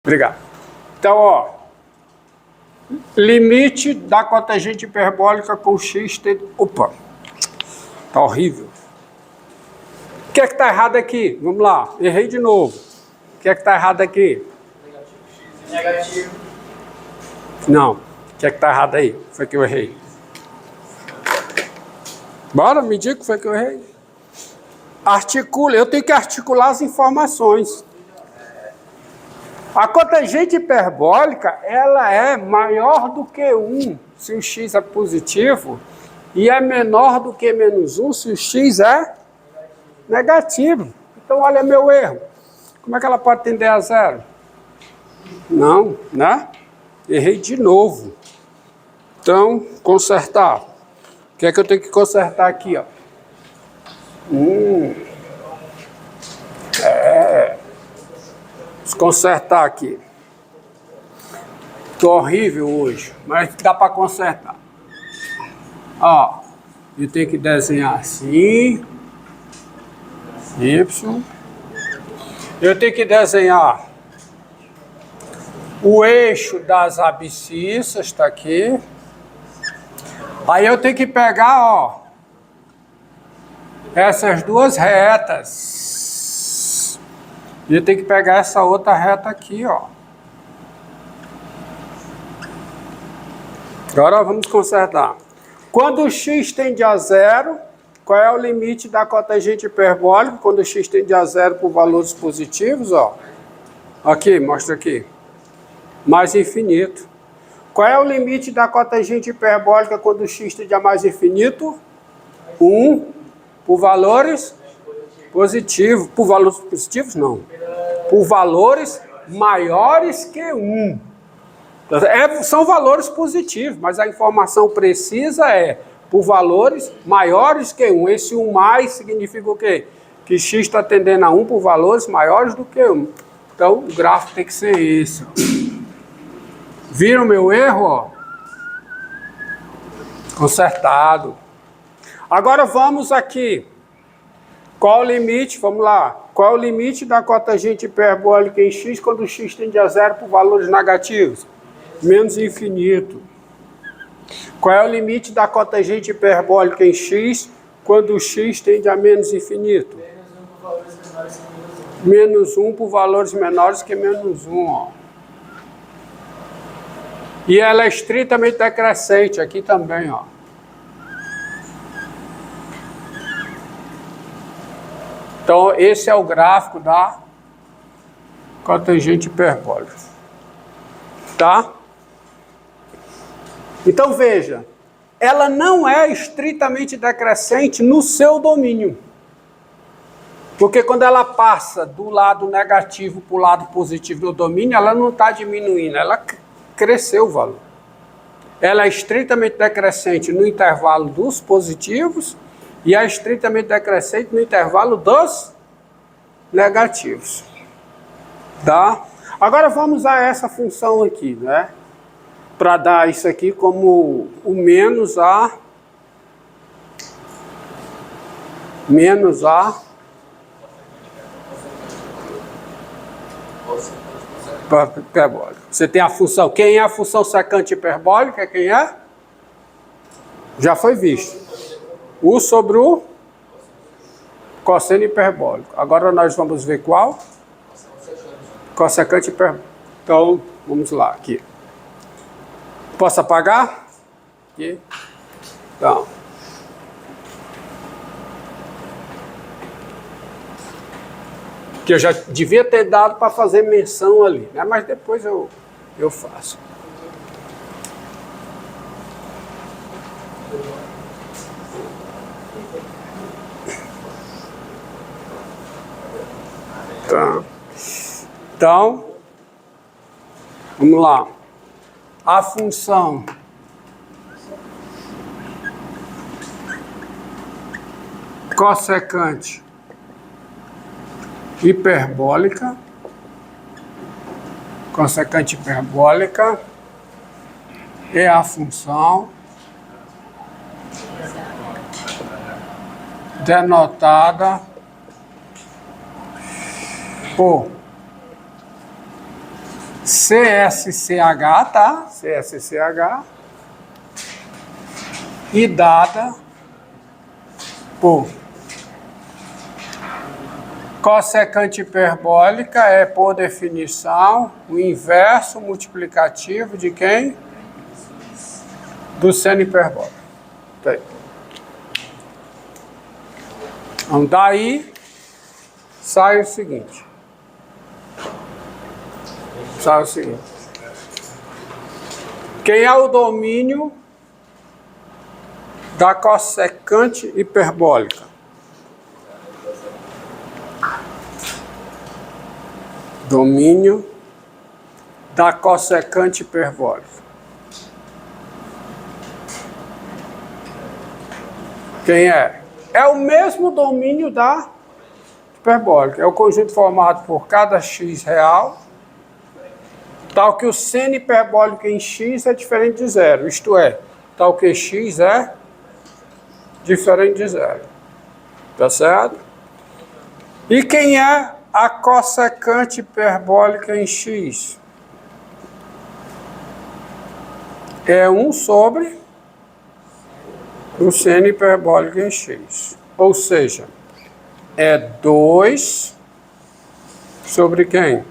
Obrigado. Então, ó, limite da cotangente hiperbólica com x tem... Opa, tá horrível. O que é que tá errado aqui? Vamos lá, errei de novo. O que é que tá errado aqui? Negativo. Não, o que é que tá errado aí? Foi que eu errei. Bora, me diga o que foi que eu errei. Articula, eu tenho que articular as informações. A cotangente hiperbólica, ela é maior do que 1 se o x é positivo e é menor do que menos 1 se o x é negativo. Então, olha meu erro. Como é que ela pode tender a zero? Não, né? Errei de novo. Então, consertar. O que é que eu tenho que consertar aqui, ó? Vamos consertar aqui. Tô horrível hoje, mas dá para consertar. Ó, eu tenho que desenhar assim. Y. Eu tenho que desenhar o eixo das abscissas, está aqui. Aí eu tenho que pegar, ó, essas duas retas. E eu tenho que pegar essa outra reta aqui, ó. Agora vamos consertar. Quando o x tende a zero, qual é o limite da cotangente hiperbólica? Quando o x tende a zero por valores positivos, ó. Aqui, mostra aqui. Mais infinito. Qual é o limite da cotangente hiperbólica quando o x tende a mais infinito? 1 por valores positivos. Por valores positivos, não. Por valores maiores que 1. São valores positivos, mas a informação precisa é por valores maiores que 1. Esse 1 mais significa o quê? Que x está tendendo a 1 por valores maiores do que 1. Então, o gráfico tem que ser esse. Ó. Viram meu erro? Ó? Consertado. Agora vamos aqui. Qual o limite? Vamos lá. Qual é o limite da cotangente hiperbólica em x quando o x tende a zero por valores negativos? Menos infinito. Qual é o limite da cotangente hiperbólica em x quando o x tende a menos infinito? Menos 1 por valores menores que menos 1. Ó. E ela é estritamente decrescente aqui também. Ó. Então, esse é o gráfico da cotangente hiperbólica. Tá? Então, veja, ela não é estritamente decrescente no seu domínio. Porque quando ela passa do lado negativo para o lado positivo do domínio, ela não está diminuindo, ela cresceu o valor. Ela é estritamente decrescente no intervalo dos positivos e é estritamente decrescente no intervalo dos negativos. Tá? Agora vamos a essa função aqui, né? Para dar isso aqui como o menos a hiperbólica. Você tem a função. Quem é a função secante hiperbólica? Quem é? Já foi visto. U sobre o cosseno hiperbólico. Agora nós vamos ver qual? Cossecante hiperbólico. Então, vamos lá, aqui. Posso apagar? Aqui. Então. Que eu já devia ter dado para fazer menção ali, né? Mas depois eu faço. Tá. Então, vamos lá. A função cossecante hiperbólica, é a função denotada por CSCH, tá? CSCH. E dada por cossecante hiperbólica é, por definição, o inverso multiplicativo de quem? Do seno hiperbólico. Tá aí. Então, daí sai o seguinte. Quem é o domínio da cossecante hiperbólica? Domínio da cossecante hiperbólica. Quem é? É o mesmo domínio da hiperbólica. É o conjunto formado por cada x real, tal que o seno hiperbólico em x é diferente de zero. Isto é, tal que x é diferente de zero. Tá certo? E quem é a cossecante hiperbólica em x? É 1 sobre o seno hiperbólico em x. Ou seja, é 2 sobre quem?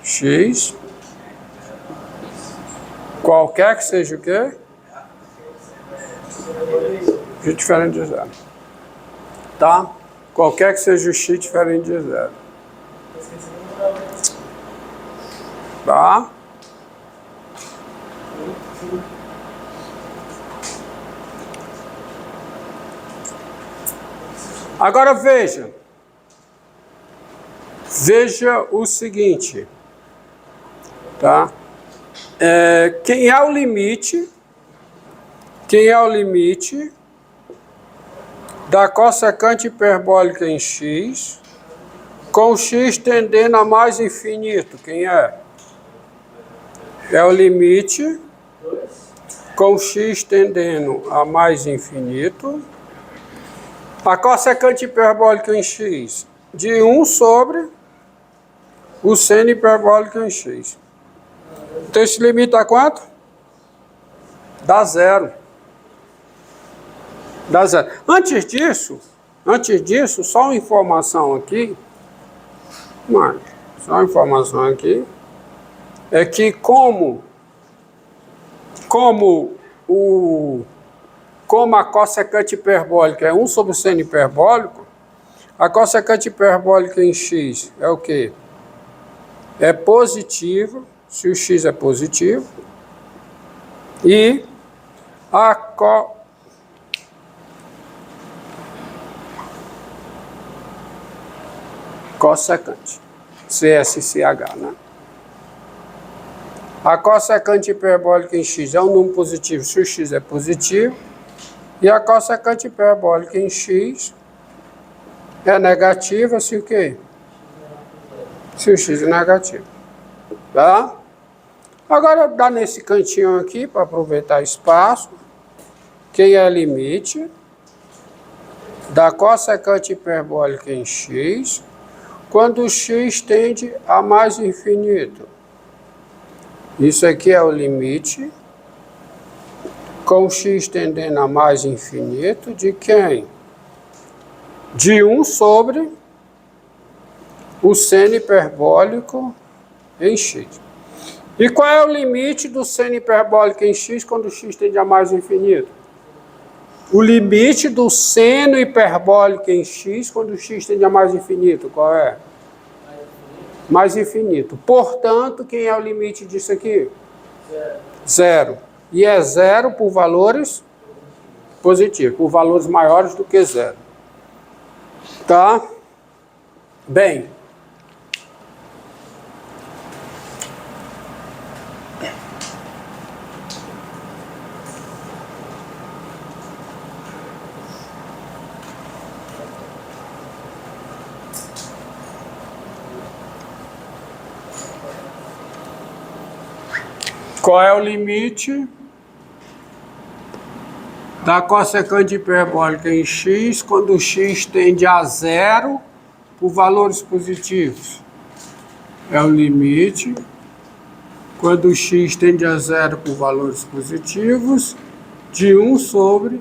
X. Qualquer que seja o quê? X diferente de zero. Tá? Qualquer que seja o x diferente de zero. Tá? Agora veja o seguinte, tá? Quem é o limite da cossecante hiperbólica em x com x tendendo a mais infinito? Quem é? É o limite com x tendendo a mais infinito. A cossecante hiperbólica em x de 1 sobre o seno hiperbólico em x. Então esse limite dá quanto? Dá zero. Dá zero. Antes disso, só uma informação aqui. É que como a cossecante hiperbólica é 1 sobre o seno hiperbólico, a cossecante hiperbólica em x é o quê? É positivo, se o x é positivo, e a cossecante, CSCH, né? A cossecante hiperbólica em x é um número positivo se o x é positivo, e a cossecante hiperbólica em x é negativa se o quê? Se o x é negativo. Tá? Agora, dá nesse cantinho aqui, para aproveitar espaço, quem é limite da cossecante hiperbólica em x quando o x tende a mais infinito. Isso aqui é o limite com x tendendo a mais infinito de quem? De 1 sobre o seno hiperbólico em x. E qual é o limite do seno hiperbólico em x quando o x tende a mais infinito? O limite do seno hiperbólico em x quando o x tende a mais infinito, qual é? Mais infinito. Portanto, quem é o limite disso aqui? Zero. E é zero por valores positivos, por valores maiores do que zero. Tá? Bem. Qual é o limite da cossecante hiperbólica em x quando o x tende a zero por valores positivos? É o limite quando x tende a zero por valores positivos, de 1 sobre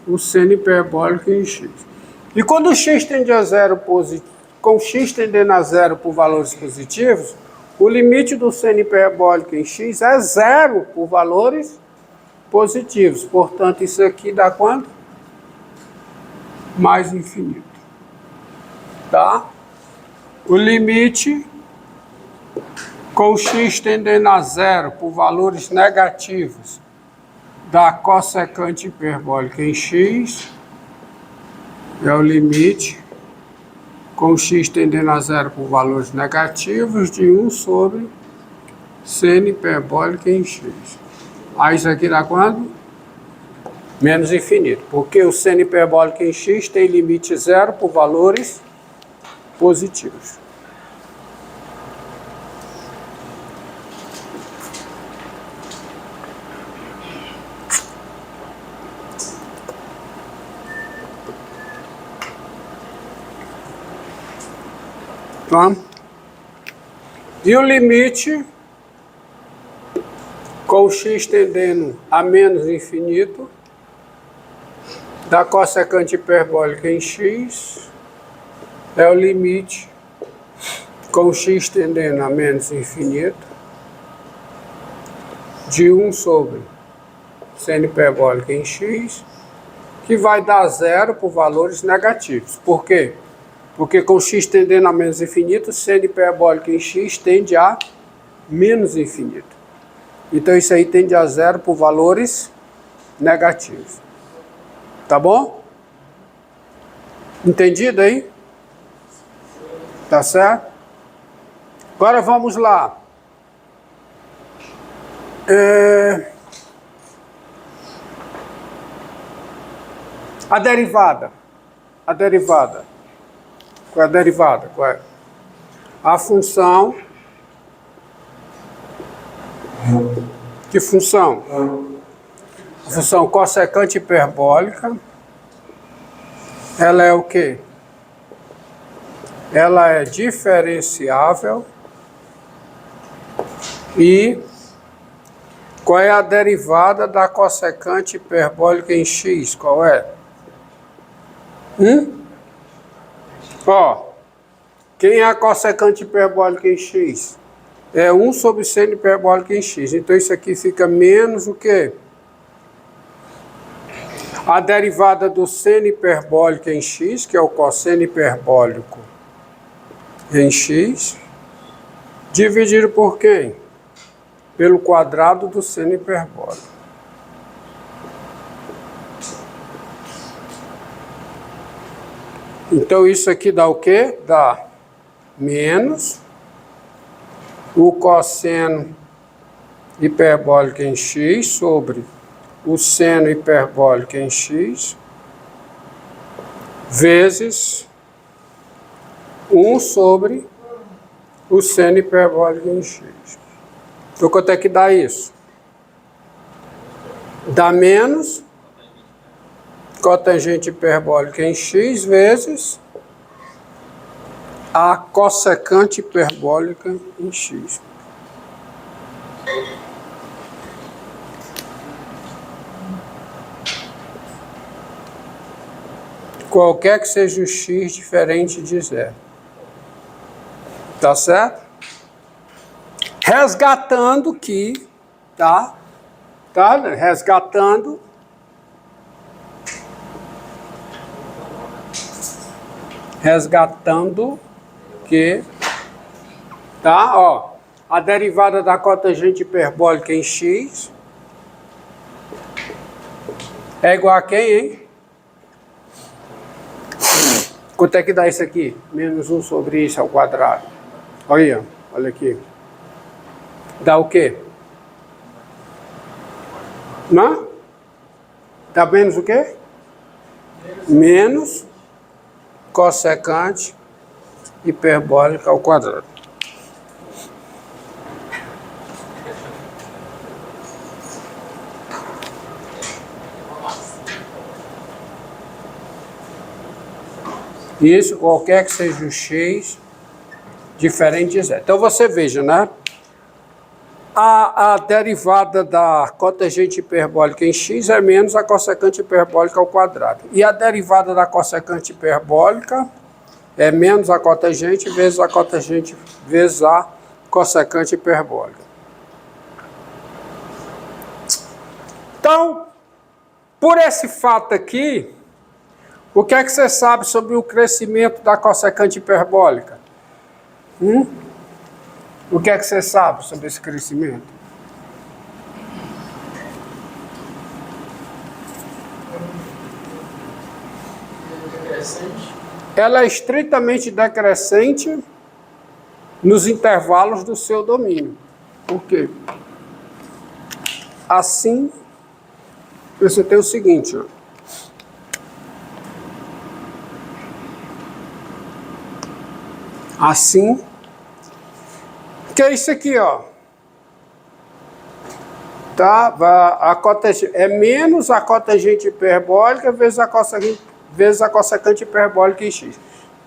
o seno hiperbólico em x. E quando x tende a zero com x tendendo a zero por valores positivos, o limite do seno hiperbólico em x é zero por valores positivos. Portanto, isso aqui dá quanto? Mais infinito. Tá? O limite com x tendendo a zero por valores negativos da cossecante hiperbólica em x é o limite com x tendendo a zero por valores negativos de 1 sobre seno hiperbólico em x. Aí isso aqui dá quanto? Menos infinito, porque o seno hiperbólico em x tem limite zero por valores positivos. Tá? E o limite com x tendendo a menos infinito da cossecante hiperbólica em x é o limite com x tendendo a menos infinito de 1 sobre seno hiperbólico em x, que vai dar zero por valores negativos. Por quê? Porque com x tendendo a menos infinito, seno hiperbólico em x tende a menos infinito. Então isso aí tende a zero por valores negativos. Tá bom? Entendido aí? Tá certo? Agora vamos lá. A derivada. A derivada. Qual é a derivada? Qual é? A função. Que função? A função cossecante hiperbólica. Ela é o quê? Ela é diferenciável. E qual é a derivada da cossecante hiperbólica em x? Qual é? Ó, quem é a cossecante hiperbólica em x? É 1 sobre seno hiperbólico em x. Então isso aqui fica menos o quê? A derivada do seno hiperbólico em x, que é o cosseno hiperbólico em x, dividido por quem? Pelo quadrado do seno hiperbólico. Então isso aqui dá o quê? Dá menos o cosseno hiperbólico em x sobre o seno hiperbólico em x vezes 1 sobre o seno hiperbólico em x. Então quanto é que dá isso? Dá menos cotangente hiperbólica em x vezes a cossecante hiperbólica em x. Qualquer que seja o x diferente de zero. Tá certo? Resgatando que, tá? Resgatando que, tá? Ó, a derivada da cotangente hiperbólica em x é igual a quem, hein? Quanto é que dá isso aqui? Menos 1 sobre isso ao quadrado. Olha aqui. Dá o quê? Não? Dá menos o quê? Menos cossecante hiperbólica ao quadrado. Isso, qualquer que seja o x diferente de zero. Então você veja, né? a derivada da cotangente hiperbólica em x é menos a cossecante hiperbólica ao quadrado. E a derivada da cossecante hiperbólica é menos a cotangente vezes a cotangente vezes a cossecante hiperbólica. Então, por esse fato aqui, o que é que você sabe sobre o crescimento da cossecante hiperbólica? O que é que você sabe sobre esse crescimento? Decrescente. Ela é estritamente decrescente nos intervalos do seu domínio. Por quê? Assim, você tem o seguinte, ó. Assim, que é isso aqui, ó. Tá? A cotangente, é menos a cotangente hiperbólica vezes a cossecante hiperbólica em x.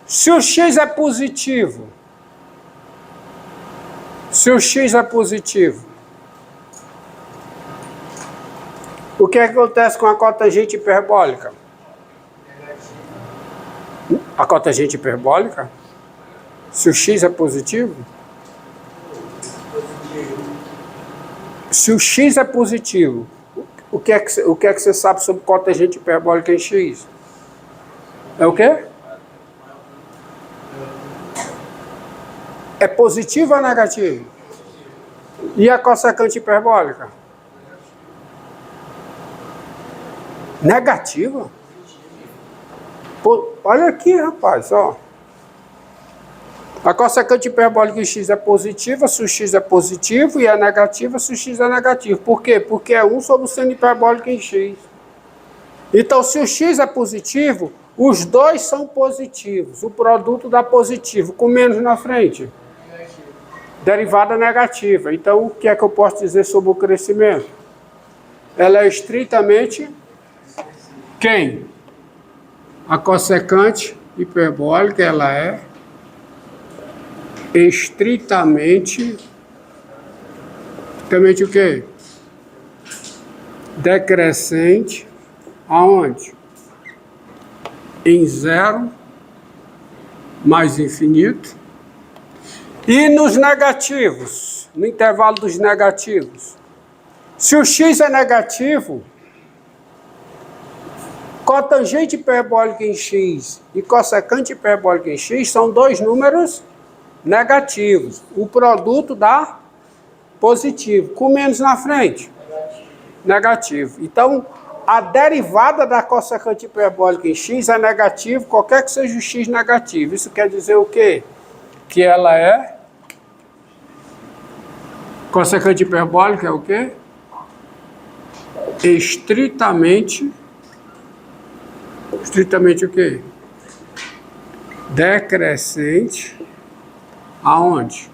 Se o x é positivo, o que acontece com a cotangente hiperbólica? A cotangente hiperbólica? Se o x é positivo? Se o x é positivo, o que é que você sabe sobre cotangente hiperbólica em x? É o quê? É positivo ou negativo? E a cossecante hiperbólica? Negativa? Pô, olha aqui, rapaz, ó. A cossecante hiperbólica em x é positiva se o x é positivo e é negativa se o x é negativo. Por quê? Porque é 1 sobre o seno hiperbólico em x. Então, se o x é positivo, os dois são positivos. O produto dá positivo, com menos na frente. Negativo. Derivada negativa. Então, o que é que eu posso dizer sobre o crescimento? Ela é estritamente quem? A cossecante hiperbólica, ela é estritamente o quê? Decrescente aonde? Em zero mais infinito. E nos negativos, no intervalo dos negativos. Se o x é negativo, cotangente hiperbólica em x e cossecante hiperbólica em x são dois números negativos. O produto dá positivo, com menos na frente. Negativo. Então, a derivada da cossecante hiperbólica em x é negativo, qualquer que seja o x negativo. Isso quer dizer o quê? Que ela é... Cossecante hiperbólica é o quê? Estritamente o quê? Decrescente aonde?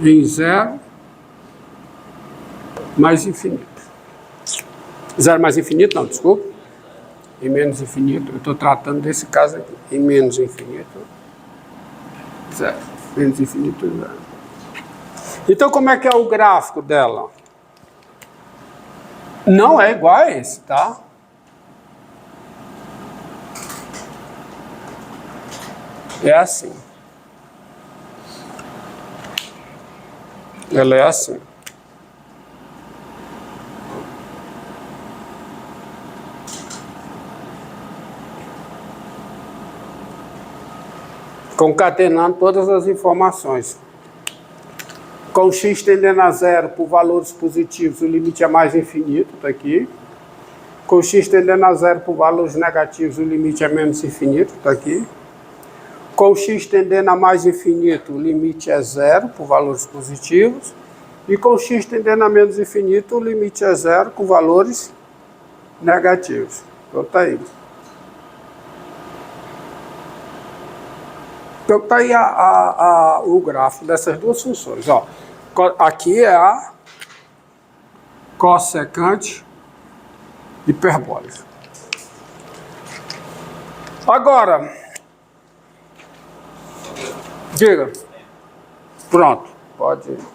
Em zero mais infinito. Zero mais infinito, não, desculpa. Em menos infinito, eu estou tratando desse caso aqui. Em menos infinito, zero. Menos infinito, zero. Então, como é que é o gráfico dela? Não é igual a esse, tá? É assim. Ela é assim. Concatenando todas as informações. Com x tendendo a zero por valores positivos, o limite é mais infinito, está aqui. Com x tendendo a zero por valores negativos, o limite é menos infinito, está aqui. Com x tendendo a mais infinito, o limite é zero por valores positivos. E com x tendendo a menos infinito, o limite é zero com valores negativos. Então está aí. Então está aí o gráfico dessas duas funções. Ó, aqui é a cossecante hiperbólica. Agora, diga. Pronto, pode ir.